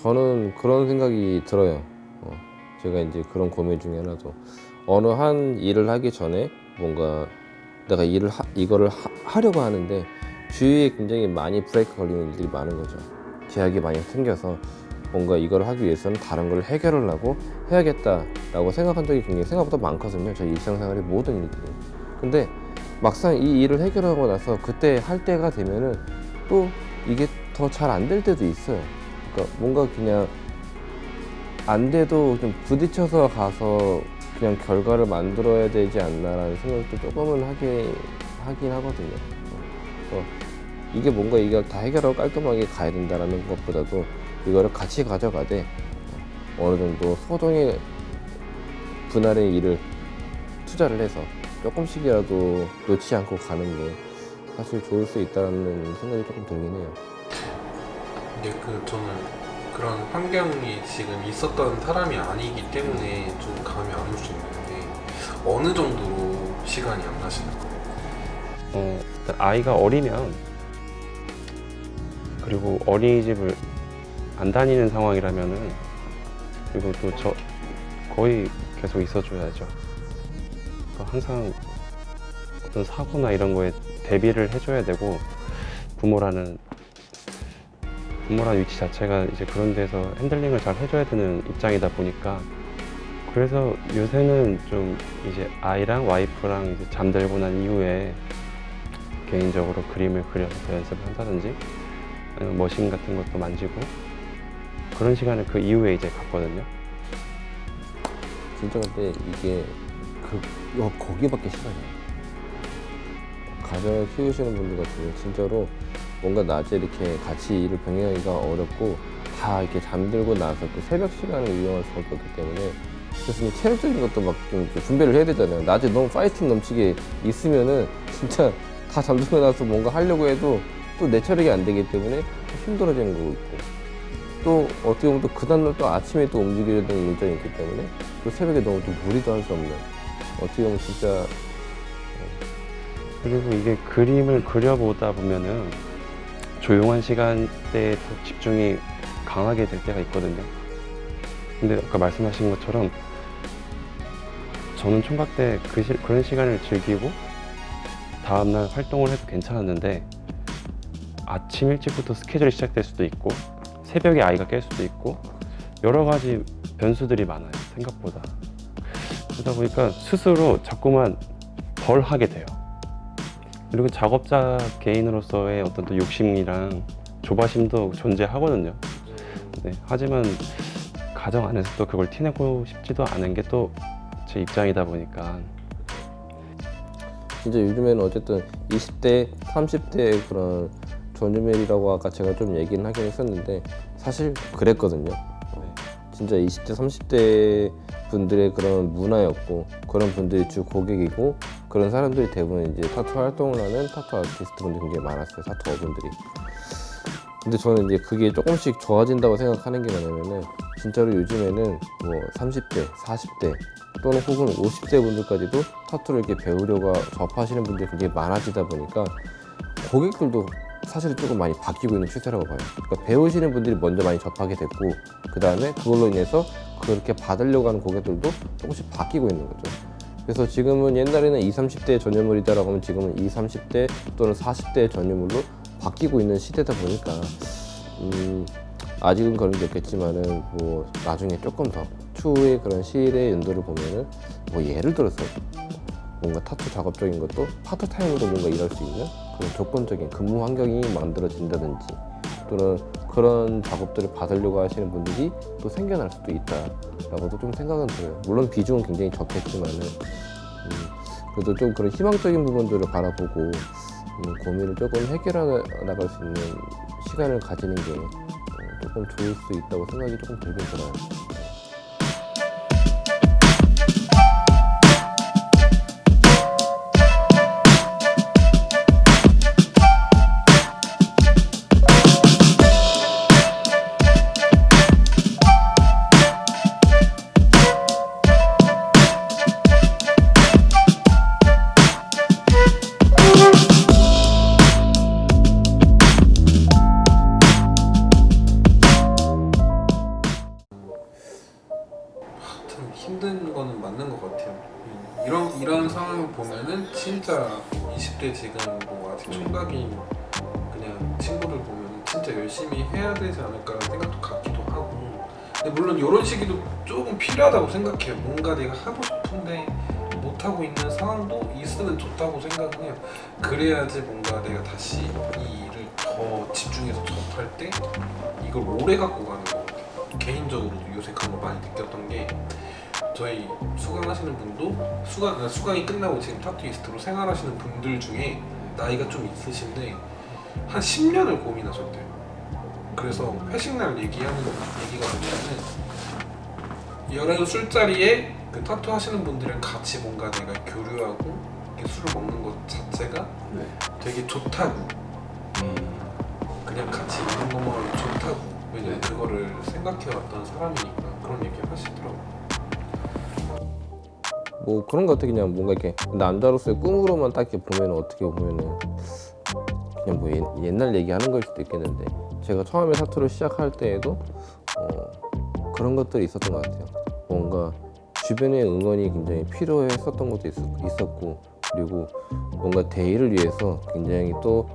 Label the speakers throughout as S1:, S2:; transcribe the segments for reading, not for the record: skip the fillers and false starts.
S1: 저는 그런 생각이 들어요. 제가 이제 그런 고민 중에 하나도 어느 한 일을 하기 전에 뭔가 내가 이거를 하려고 하는데 주위에 굉장히 많이 브레이크 걸리는 일들이 많은 거죠. 제약이 많이 생겨서 뭔가 이걸 하기 위해서는 다른 걸 해결을 하고 해야겠다라고 생각한 적이 굉장히 생각보다 많거든요. 저 일상생활의 모든 일들이. 근데 막상 이 일을 해결하고 나서 그때 할 때가 되면은 또 이게 더 잘 안 될 때도 있어요. 그러니까 뭔가 그냥 안 돼도 좀 부딪혀서 가서 그냥 결과를 만들어야 되지 않나라는 생각도 조금은 하긴 하거든요. 그래서 이게 뭔가 이걸 다 해결하고 깔끔하게 가야 된다는 것보다도 이거를 같이 가져가되 어느 정도 소정의 분할의 일을 투자를 해서 조금씩이라도 놓지 않고 가는 게 사실 좋을 수 있다는 생각이 조금 들긴 해요.
S2: 근데 저는 그런 환경이 지금 있었던 사람이 아니기 때문에 좀 감이 안 올 수 있는데 어느 정도로 시간이 안 나시는 거예요?
S3: 일단 아이가 어리면, 그리고 어린이집을 안 다니는 상황이라면은, 그리고 또 저 거의 계속 있어줘야죠. 그러니까 항상 어떤 사고나 이런 거에 대비를 해줘야 되고, 부모라는 위치 자체가 이제 그런 데서 핸들링을 잘 해줘야 되는 입장이다 보니까, 그래서 요새는 좀 이제 아이랑 와이프랑 이제 잠들고 난 이후에 개인적으로 그림을 그려서 연습을 한다든지 아니면 머신 같은 것도 만지고 그런 시간을 그 이후에 이제 갖거든요.
S1: 진짜 근데 이게 거기밖에 시간이 없어요. 가정을 키우시는 분들 같으면 진짜로 뭔가 낮에 이렇게 같이 일을 병행하기가 어렵고 다 이렇게 잠들고 나서 또 새벽 시간을 이용할 수밖에 없기 때문에 그래서 이 체력적인 것도 막 좀 준비를 해야 되잖아요. 낮에 너무 파이팅 넘치게 있으면은 진짜 다 잠들고 나서 뭔가 하려고 해도 또 내 체력이 안 되기 때문에 힘들어지는 거고 있고 또 어떻게 보면 또 그 다음날 또 아침에 또 움직여야 되는 일정이 있기 때문에 또 새벽에 너무 또 무리도 할 수 없는 어떻게 보면 진짜
S3: 그리고 이게 그림을 그려보다 보면은 조용한 시간대에 더 집중이 강하게 될 때가 있거든요. 근데 아까 말씀하신 것처럼 저는 총각 때 그런 시간을 즐기고 다음날 활동을 해도 괜찮았는데 아침 일찍부터 스케줄이 시작될 수도 있고 새벽에 아이가 깰 수도 있고 여러 가지 변수들이 많아요, 생각보다. 그러다 보니까 스스로 자꾸만 덜 하게 돼요. 그리고 작업자 개인으로서의 어떤 또 욕심이랑 조바심도 존재하거든요. 네, 하지만 가정 안에서 또 그걸 티내고 싶지도 않은 게 또 제 입장이다 보니까.
S1: 진짜 요즘에는 어쨌든 20대, 30대의 그런 전유멜이라고 아까 제가 좀 얘기는 하긴 했었는데 사실 그랬거든요. 진짜 20대, 30대 분들의 그런 문화였고 그런 분들이 주 고객이고 그런 사람들이 대부분 이제 타투 활동을 하는 타투 아티스트 분들이 굉장히 많았어요. 타투 어분들이. 근데 저는 이제 그게 조금씩 좋아진다고 생각하는 게 뭐냐면은 진짜로 요즘에는 뭐 30대, 40대 또는 혹은 50대 분들까지도 타투를 이렇게 배우려고 접하시는 분들이 굉장히 많아지다 보니까 고객들도 사실은 조금 많이 바뀌고 있는 추세라고 봐요. 그러니까 배우시는 분들이 먼저 많이 접하게 됐고 그 다음에 그걸로 인해서 그렇게 받으려고 하는 고객들도 조금씩 바뀌고 있는 거죠. 그래서 지금은 옛날에는 20, 30대 전유물이다라고 하면 지금은 20, 30대 또는 40대 전유물로 바뀌고 있는 시대다 보니까 아직은 그런 게 없겠지만은 뭐 나중에 조금 더 추후의 그런 시일의 연도를 보면은 뭐 예를 들어서 뭔가 타투 작업적인 것도 파트타임으로 뭔가 일할 수 있는 그런 조건적인 근무 환경이 만들어진다든지 또는 그런 작업들을 받으려고 하시는 분들이 또 생겨날 수도 있다라고도 좀 생각은 들어요. 물론 비중은 굉장히 적겠지만은 그래도 좀 그런 희망적인 부분들을 바라보고 고민을 조금 해결해 나갈 수 있는 시간을 가지는 게 조금 좋을 수 있다고 생각이 조금 들긴 들어요.
S2: 이런 상황을 보면은 진짜 20대 지금 뭐 아직 총각인 그냥 친구들 보면 진짜 열심히 해야 되지 않을까라는 생각도 갖기도 하고. 근데 물론 이런 시기도 조금 필요하다고 생각해요. 뭔가 내가 하고 싶은데 못 하고 있는 상황도 있으면 좋다고 생각은 해요. 그래야지 뭔가 내가 다시 이 일을 더 집중해서 접할 때 이걸 오래 갖고 가는 거 같아요. 개인적으로도 요새 그런 걸 많이 느꼈던 게 저희 수강하시는 분도 수강이 끝나고 지금 타투이스트로 생활하시는 분들 중에 나이가 좀 있으신데 한 10년을 고민하셨대요. 그래서 회식날 얘기가 뭐냐면 여러 술자리에 그 타투 하시는 분들이랑 같이 뭔가 내가 교류하고 이렇게 술을 먹는 것 자체가 되게 좋다고. 그냥 같이 있는 것만 좋다고. 왜냐면 그거를 생각해왔던 사람이니까 그런 얘기 하시더라고요.
S1: 뭐 그런 것 같아. 그냥 뭔가 이렇게 남자로서의 꿈으로만 딱 이렇게 보면 어떻게 보면은 그냥 뭐 옛날 얘기하는 걸 수도 있겠는데 제가 처음에 타투를 시작할 때에도 그런 것들이 있었던 것 같아요. 뭔가 주변의 응원이 굉장히 필요했었던 것도 있었고 그리고 뭔가 대의를 위해서 굉장히 또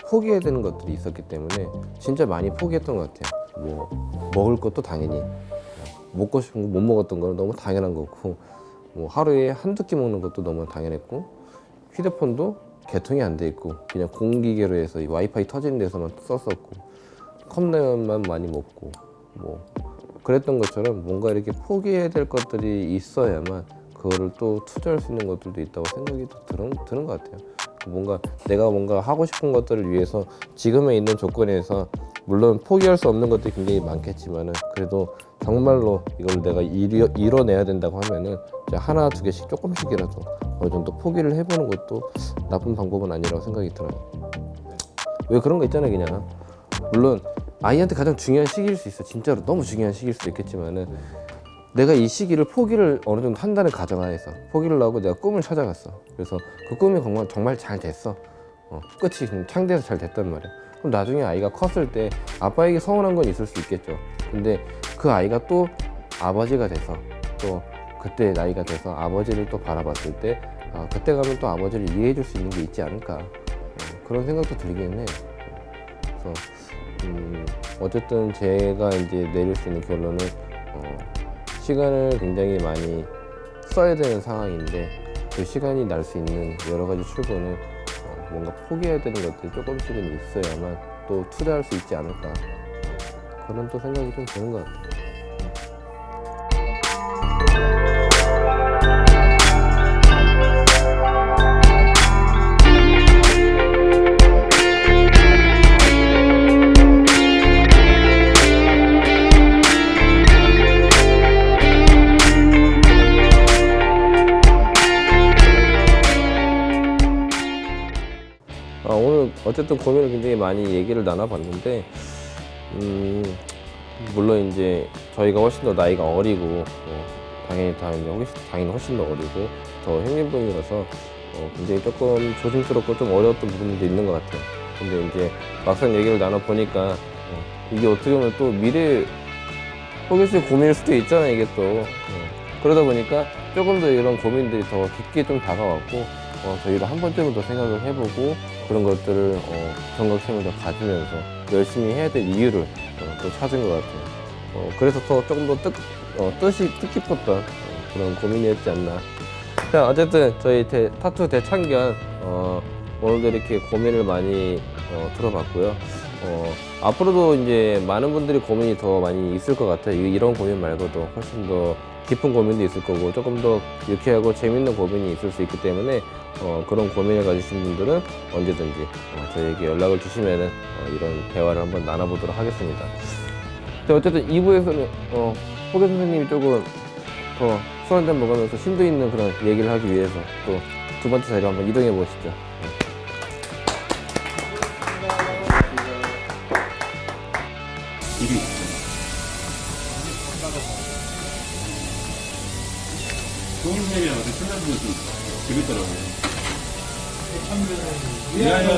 S1: 포기해야 되는 것들이 있었기 때문에 진짜 많이 포기했던 것 같아요. 뭐 먹을 것도 당연히 먹고 싶은 거 못 먹었던 거는 너무 당연한 거고 뭐 하루에 한두 끼 먹는 것도 너무 당연했고 휴대폰도 개통이 안 돼 있고 그냥 공기계로 해서 이 와이파이 터지는 데서만 썼었고 컵라면만 많이 먹고 뭐 그랬던 것처럼 뭔가 이렇게 포기해야 될 것들이 있어야만 그거를 또 투자할 수 있는 것들도 있다고 생각이 또 드는 것 같아요. 뭔가 내가 뭔가 하고 싶은 것들을 위해서 지금에 있는 조건에서 물론 포기할 수 없는 것들이 굉장히 많겠지만은 그래도 정말로 이걸 내가 이뤄내야 된다고 하면은 이제 하나 두 개씩 조금씩이라도 어느 정도 포기를 해보는 것도 나쁜 방법은 아니라고 생각이 들어요. 왜 그런 거 있잖아요. 그냥 물론 아이한테 가장 중요한 시기일 수 있어. 진짜로 너무 중요한 시기일 수도 있겠지만은 내가 이 시기를 포기를 어느 정도 한다는 가정하에서 포기를 하고 내가 꿈을 찾아갔어. 그래서 그 꿈이 정말 잘 됐어. 끝이 창대해서 잘 됐단 말이야. 그럼 나중에 아이가 컸을 때 아빠에게 서운한 건 있을 수 있겠죠. 근데 그 아이가 또 아버지가 돼서 또 그때 나이가 돼서 아버지를 또 바라봤을 때 그때 가면 또 아버지를 이해해 줄 수 있는 게 있지 않을까 그런 생각도 들기는 해요. 그래서 어쨌든 제가 이제 내릴 수 있는 결론은 시간을 굉장히 많이 써야 되는 상황인데 그 시간이 날 수 있는 여러 가지 출구는 뭔가 포기해야 되는 것들이 조금씩은 있어야만 또 투자할 수 있지 않을까 그런 또 생각이 좀 드는 것 같아요. 오늘 어쨌든 고민을 굉장히 많이 얘기를 나눠봤는데 물론 이제 저희가 훨씬 더 나이가 어리고 당연히 훨씬 더 어리고 더 형님분이라서 굉장히 조금 조심스럽고 좀 어려웠던 부분도 있는 것 같아요. 근데 이제 막상 얘기를 나눠보니까 이게 어떻게 보면 또 미래 호기심 고민일 수도 있잖아요. 이게 또 그러다 보니까 조금 더 이런 고민들이 더 깊게 좀 다가왔고 저희도 한 번쯤은 더 생각을 해보고 그런 것들을 경각심을 더 가지면서 열심히 해야 될 이유를 또 찾은 것 같아요. 그래서 더 조금 더 뜻깊었던 그런 고민이었지 않나. 자, 어쨌든 저희 타투 대창견 오늘도 이렇게 고민을 많이 들어봤고요. 앞으로도 이제 많은 분들이 고민이 더 많이 있을 것 같아요. 이런 고민 말고도 훨씬 더 깊은 고민도 있을 거고 조금 더 유쾌하고 재밌는 고민이 있을 수 있기 때문에 그런 고민을 가지신 분들은 언제든지 저희에게 연락을 주시면은 이런 대화를 한번 나눠보도록 하겠습니다. 자, 어쨌든 2부에서는 호계 선생님이 조금 더 술 한잔 먹으면서 심도 있는 그런 얘기를 하기 위해서 또 두 번째 자리로 한번 이동해 보시죠.
S4: 입이 좋은 선생님이랑 어제 술 마시면 좀 재밌더라고요. 위하여!